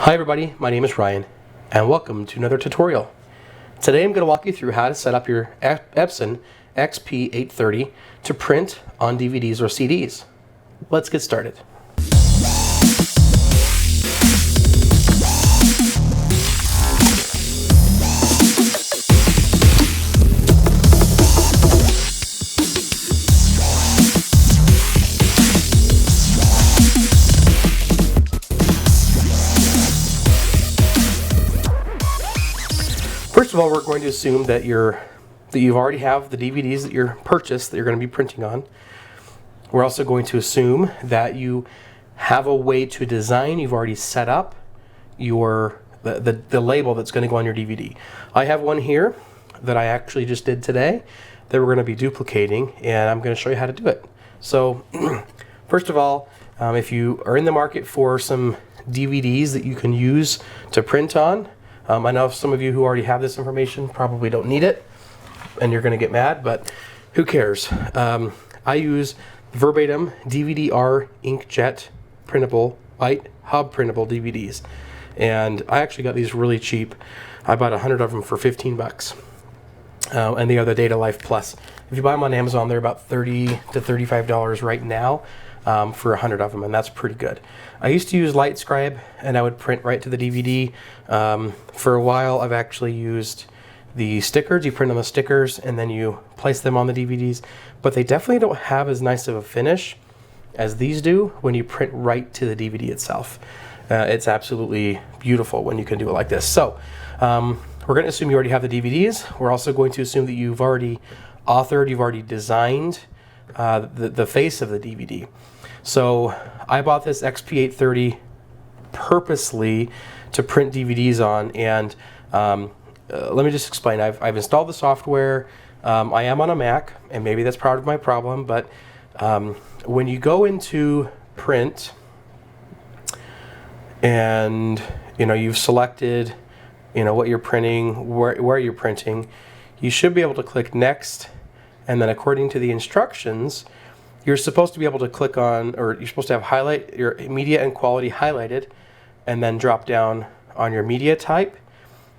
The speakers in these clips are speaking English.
Hi everybody, my name is Ryan and welcome to another tutorial. Today I'm going to walk you through how to set up your Epson XP-830 to print on DVDs or CDs. Let's get started. First of all, we're going to assume that you've already have the DVDs that you're purchased that you're going to be printing on. We're also going to assume that you have a way to design. You've already set up the label that's going to go on your DVD. I have one here that I actually just did today that we're going to be duplicating, and I'm going to show you how to do it. So, first of all, if you are in the market for some DVDs that you can use to print on, I know some of you who already have this information probably don't need it, and you're going to get mad, but who cares? I use verbatim DVD-R inkjet printable, white hub printable DVDs, and I actually got these really cheap. I bought 100 of them for 15 bucks, and they are the Data Life Plus. If you buy them on Amazon, they're about $30 to $35 right now. For 100 of them, and that's pretty good. I used to use LightScribe, and I would print right to the DVD. For a while, I've actually used the stickers. You print on the stickers, and then you place them on the DVDs, but they definitely don't have as nice of a finish as these do when you print right to the DVD itself. It's absolutely beautiful when you can do it like this. So, we're going to assume you already have the DVDs. We're also going to assume that you've already authored, you've already designed the face of the DVD. So I bought this XP-830 purposely to print DVDs on, and let me just explain. I've installed the software. I am on a Mac, and maybe that's part of my problem, but when you go into print and you've selected what you're printing, where you're printing, you should be able to click next, and then according to the instructions, you're supposed to be able to click on, or you're supposed to have highlight your media and quality highlighted, and then drop down on your media type.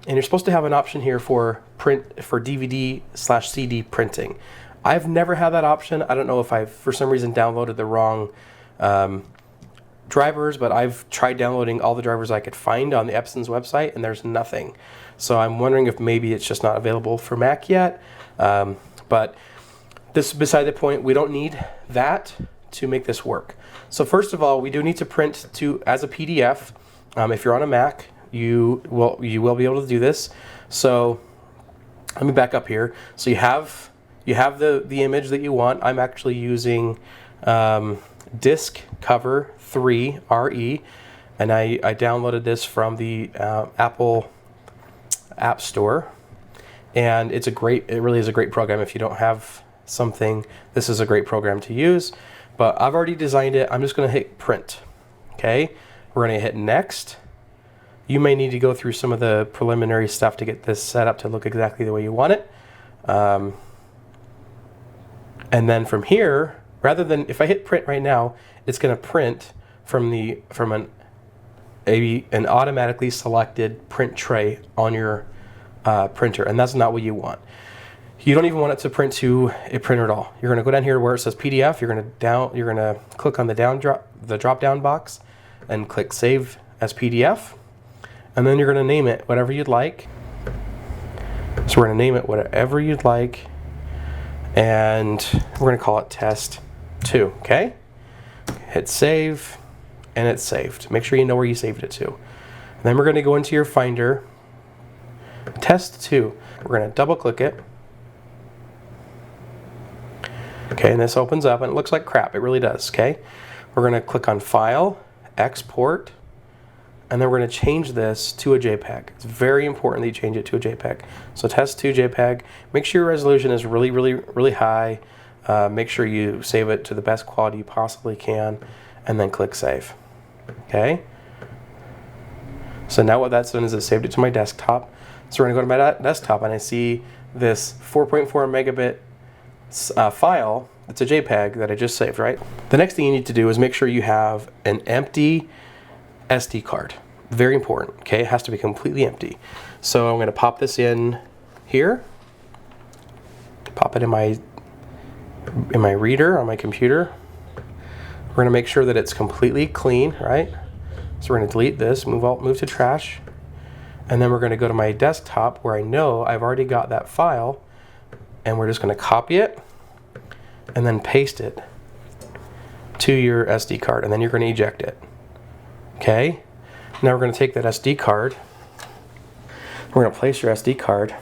And you're supposed to have an option here for DVD/CD printing. I've never had that option. I don't know if I've, for some reason, downloaded the wrong drivers, but I've tried downloading all the drivers I could find on the Epson's website, and there's nothing. So I'm wondering if maybe it's just not available for Mac yet. But this is beside the point. We don't need that to make this work. So first of all, we do need to print as a PDF. If you're on a Mac, you will be able to do this. So let me back up here. So you have the image that you want. I'm actually using Disk Cover 3 RE, and I downloaded this from the Apple App Store, and it really is a great program. If you don't have something, this is a great program to use, but I've already designed it. I'm just going to hit print. Okay, we're going to hit next. You may need to go through some of the preliminary stuff to get this set up to look exactly the way you want it, and then from here, rather than, if I hit print right now, it's going to print from an automatically selected print tray on your printer, and that's not what you want. You don't even want it to print to a printer at all. You're going to go down here where it says PDF. You're going to click on the drop down box and click Save as PDF, and then you're going to name it whatever you'd like. So we're going to name it whatever you'd like, and we're going to call it Test 2. Okay. Hit Save, and it's saved. Make sure you know where you saved it to. And then we're going to go into your Finder, Test 2. We're going to double click it. Okay, and this opens up, and it looks like crap. It really does. Okay, we're going to click on File, Export, and then we're going to change this to a JPEG. It's very important that you change it to a JPEG. So Test 2 JPEG. Make sure your resolution is really, really, really high. Make sure you save it to the best quality you possibly can, and then click Save. Okay. So now what that's done is it saved it to my desktop. So we're going to go to my desktop, and I see this 4.4 megabit file. It's a JPEG that I just saved, right? The next thing you need to do is make sure you have an empty SD card. Very important, okay? It has to be completely empty. So I'm gonna pop this in here, pop it in my reader on my computer. We're gonna make sure that it's completely clean, right? So we're gonna delete this, move to trash, and then we're gonna go to my desktop where I know I've already got that file, and we're just gonna copy it and then paste it to your SD card, and then you're gonna eject it, okay? Now we're gonna take that SD card, we're gonna place your SD card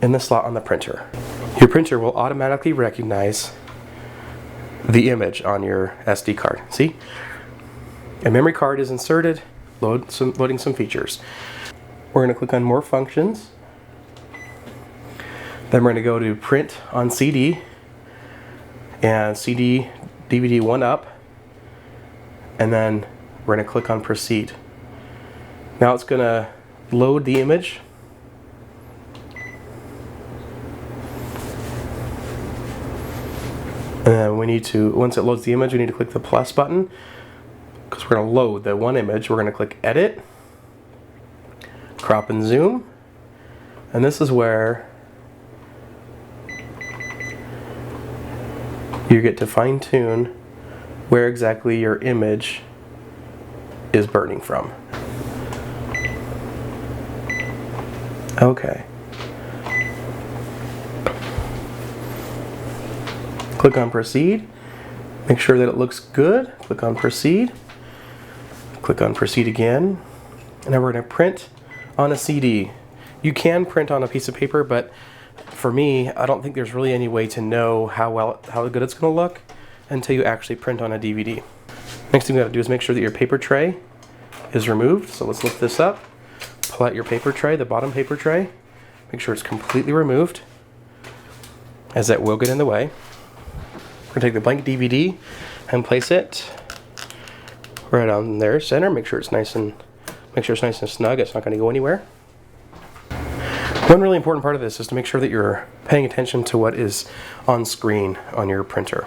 in the slot on the printer. Your printer will automatically recognize the image on your SD card. See? A memory card is inserted, loading some features. We're going to click on More Functions. Then we're going to go to Print on CD and CD DVD 1 up. And then we're going to click on Proceed. Now it's going to load the image. And then we need to, once it loads the image, we need to click the plus button because we're going to load the one image. We're going to click Edit, Crop and Zoom, and this is where you get to fine-tune where exactly your image is burning from. Okay. Click on Proceed, make sure that it looks good, click on Proceed, click on Proceed again, and now we're going to print on a CD. You can print on a piece of paper, but for me, I don't think there's really any way to know how good it's going to look until you actually print on a DVD. Next thing we got to do is make sure that your paper tray is removed. So let's lift this up, pull out your paper tray, the bottom paper tray, make sure it's completely removed, as that will get in the way. We're going to take the blank DVD and place it right on there, center. Make sure it's nice and snug. It's not going to go anywhere. One really important part of this is to make sure that you're paying attention to what is on screen on your printer.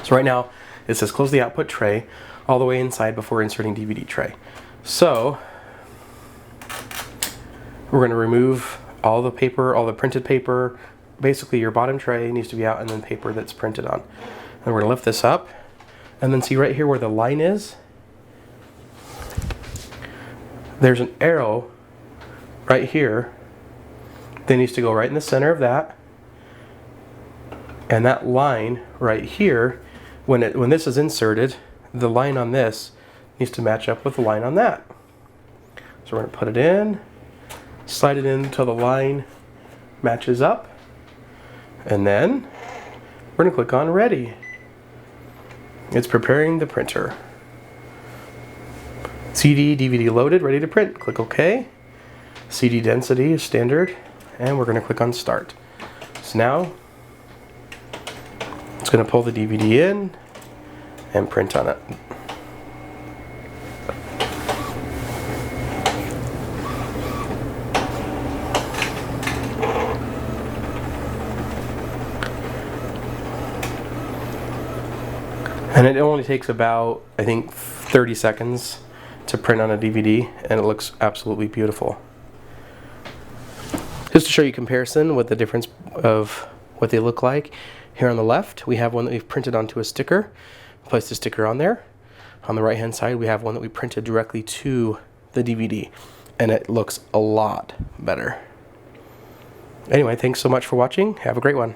So right now it says close the output tray all the way inside before inserting DVD tray. So we're going to remove all the paper, all the printed paper. Basically your bottom tray needs to be out and then paper that's printed on. And we're going to lift this up and then see right here where the line is. There's an arrow right here that needs to go right in the center of that. And that line right here, when this is inserted, the line on this needs to match up with the line on that. So we're going to put it in, slide it in until the line matches up. And then we're going to click on Ready. It's preparing the printer. CD, DVD loaded, ready to print. Click OK. CD density is standard. And we're going to click on Start. So now it's going to pull the DVD in and print on it. And it only takes about, I think, 30 seconds to print on a DVD, and it looks absolutely beautiful. Just to show you comparison with the difference of what they look like, here on the left we have one that we've printed onto a sticker. Place the sticker on there. On the right hand side we have one that we printed directly to the DVD, and it looks a lot better. Anyway, thanks so much for watching. Have a great one.